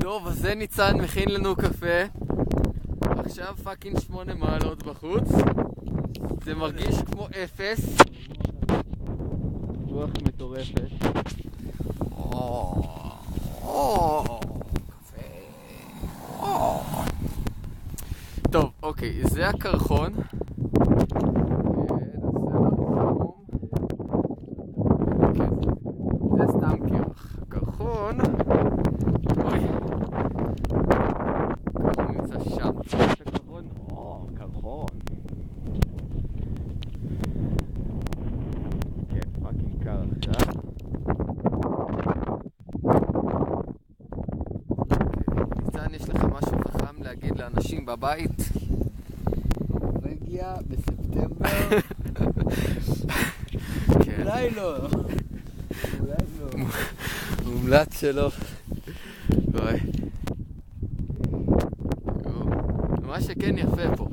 טוב, אז זה ניצן מכין לנו קפה. עכשיו פאקינג 8 מעלות בחוץ. זה מרגיש כמו 0. רוח מטורפת. טוב, אוקיי, זה הקרחון. זה סתם קרח. קרחון. אוי. קרחון נמצא שם. קרחון. קרחון. כן, פאקינג קר עכשיו. ניצן, יש לך משהו חכם להגיד לאנשים בבית? נורבגיה בספטמבר? אולי לא. מומלץ שלא. מה שכן יפה פה.